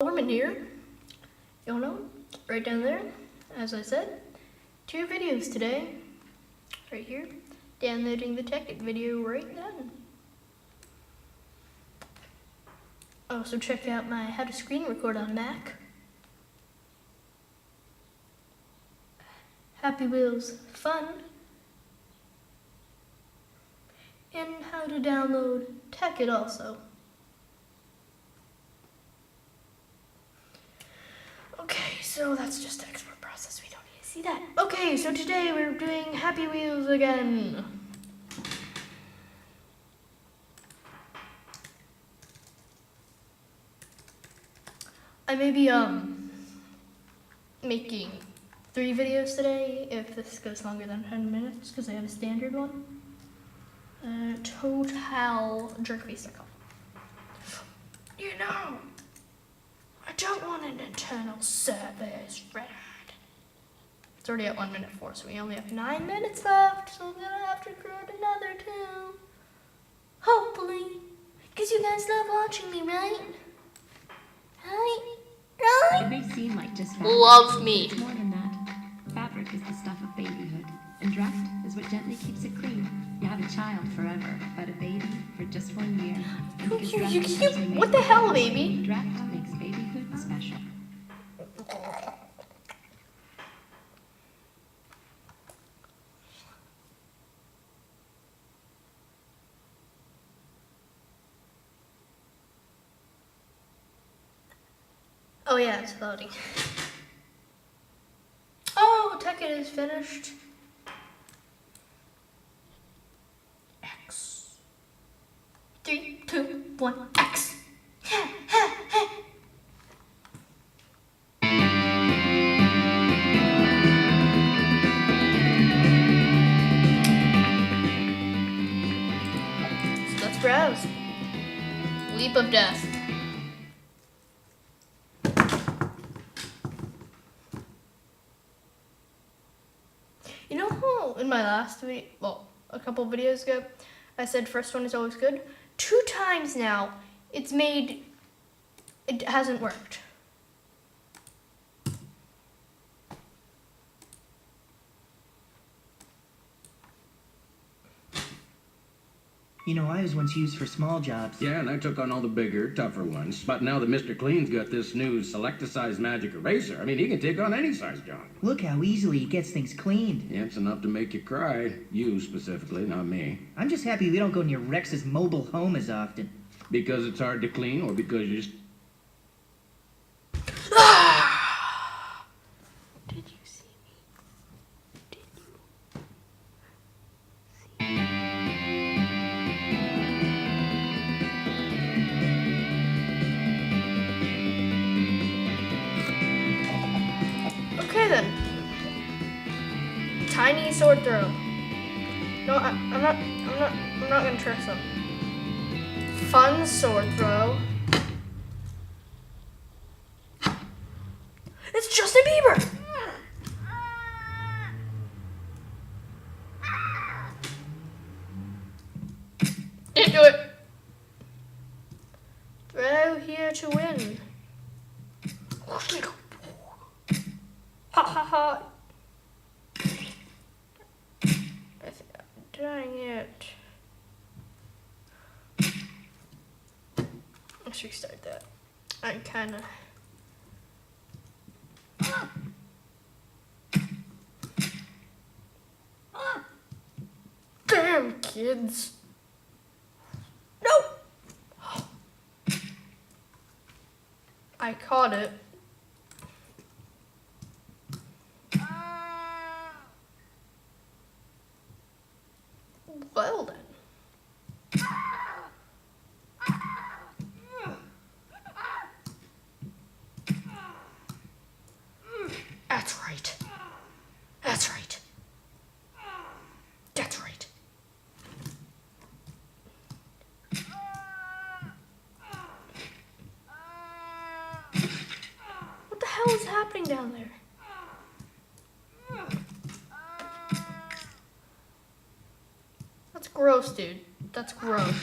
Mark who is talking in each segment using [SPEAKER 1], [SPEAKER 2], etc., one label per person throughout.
[SPEAKER 1] Orman here. You'll know, right down there, as I said. 2 videos today, right here. Downloading the Tekkit video right now. Also check out my how to screen record on Mac. Happy Wheels Fun. And how to download Tekkit also. Okay, so that's just the export process. We don't need to see that. Okay, so today we're doing Happy Wheels again. I may be making 3 videos today if this goes longer than 10 minutes because I have a standard one. TotalJerkface.com. You know, I don't want an internal service, Red. It's already at 1:04, so we only have 9 minutes left, so I'm gonna have to record another 2. Hopefully, because you guys love watching me, right? Right?
[SPEAKER 2] It may seem like just fabric.
[SPEAKER 1] Love me.
[SPEAKER 2] It's more than that. Fabric is the stuff of babyhood, and dreft is what gently keeps it clean. You have a child forever, but a baby for just 1 year. And because dreft essentially makes
[SPEAKER 1] What the hell, baby?
[SPEAKER 2] Dreft makes babyhood special.
[SPEAKER 1] Oh yeah, it's loading. Oh, Tekkit is finished. X. 3, 2, 1, X. So let's browse. Leap of Death. You know how in my last video, well, a couple videos ago, I said first one is always good? 2 times now, it hasn't worked.
[SPEAKER 3] You know, I was once used for small jobs.
[SPEAKER 4] Yeah, and I took on all the bigger, tougher ones. But now that Mr. Clean's got this new Select-A-Size magic eraser, I mean, he can take on any size job.
[SPEAKER 3] Look how easily he gets things cleaned.
[SPEAKER 4] Yeah, it's enough to make you cry. You specifically, not me.
[SPEAKER 3] I'm just happy we don't go near Rex's mobile home as often.
[SPEAKER 4] Because it's hard to clean, or because you just...
[SPEAKER 1] Did you see me? Did you? Okay then. Tiny sword throw. No, I'm not gonna try some. Fun sword throw. It's Justin Bieber. Didn't do it. Throw here to win. Ha ha ha. Dang it. Let's restart that. I kinda. Damn, kids. No! I caught it. Well then. That's right. That's right. That's right. What the hell is happening down there? That's gross, dude. That's gross.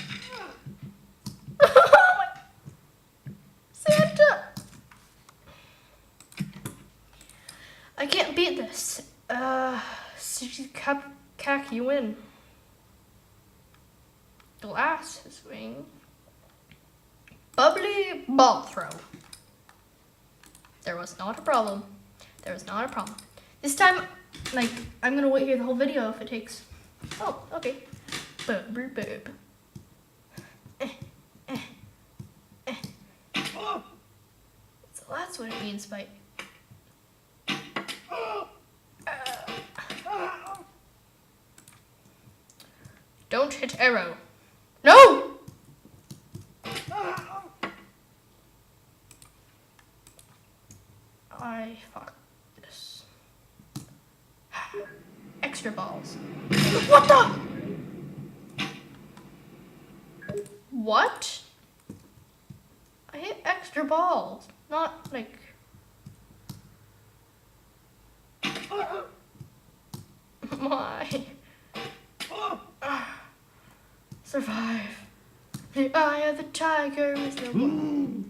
[SPEAKER 1] Santa! I can't beat this. Cack, you win. Glass swing. Bubbly ball throw. There was not a problem. There was not a problem. This time, like, I'm gonna wait here the whole video if it takes. Oh, okay. Boob, boob, boob. So that's what it means by. Don't hit arrow. No! I fucked this. Extra balls. What the? What? I hit extra balls. Not like. Why? Survive. The eye of the tiger is no more.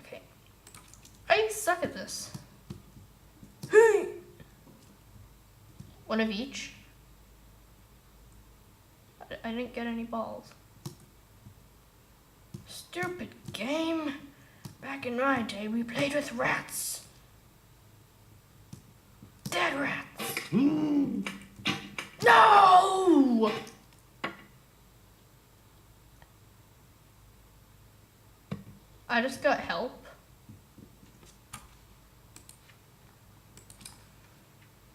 [SPEAKER 1] Okay. I suck at this. One of each. I didn't get any balls. Stupid game. Back in my day, we played with rats. Dead rats. No! I just got help.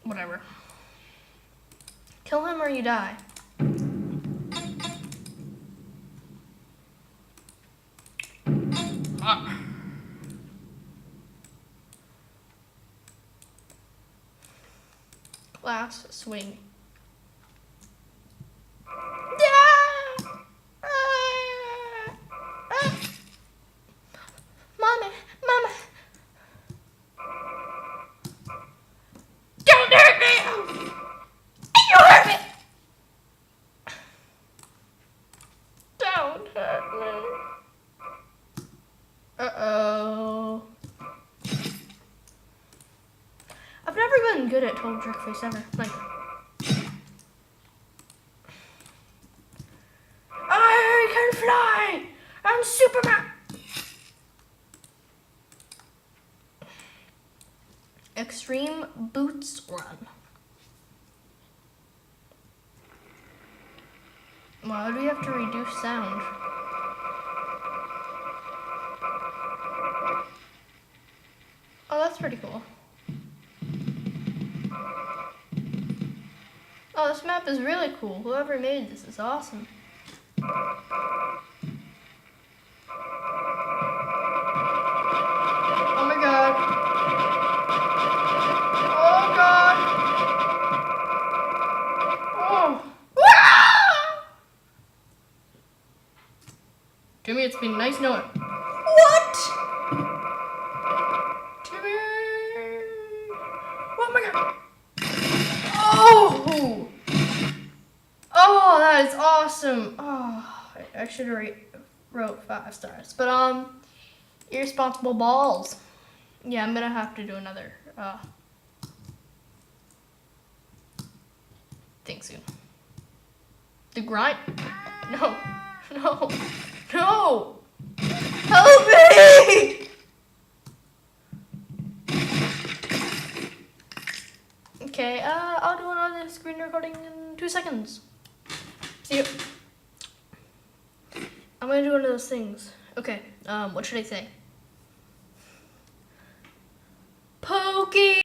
[SPEAKER 1] Whatever. Kill him or you die. Glass swing. Mama, mama. Don't hurt me! You hurt me! Don't hurt me. Uh-oh. I've never been good at Total Trick Face ever. Like, I can fly! I'm Superman! Extreme Boots Run. Why do we have to reduce sound? Oh, that's pretty cool. Oh, this map is really cool. Whoever made this is awesome. Oh my god. Oh god. Oh. Ah! Jimmy, it's been nice knowing. What? Jimmy. Oh my god. Oh! Oh, that is awesome. Oh, I should have wrote 5 stars. But, irresponsible balls. Yeah, I'm gonna have to do another, thing soon. The grind. No. No. No! Help me! Okay, I'll do another screen recording in 2 seconds. See you. I'm gonna do one of those things. Okay, what should I say? Pokey!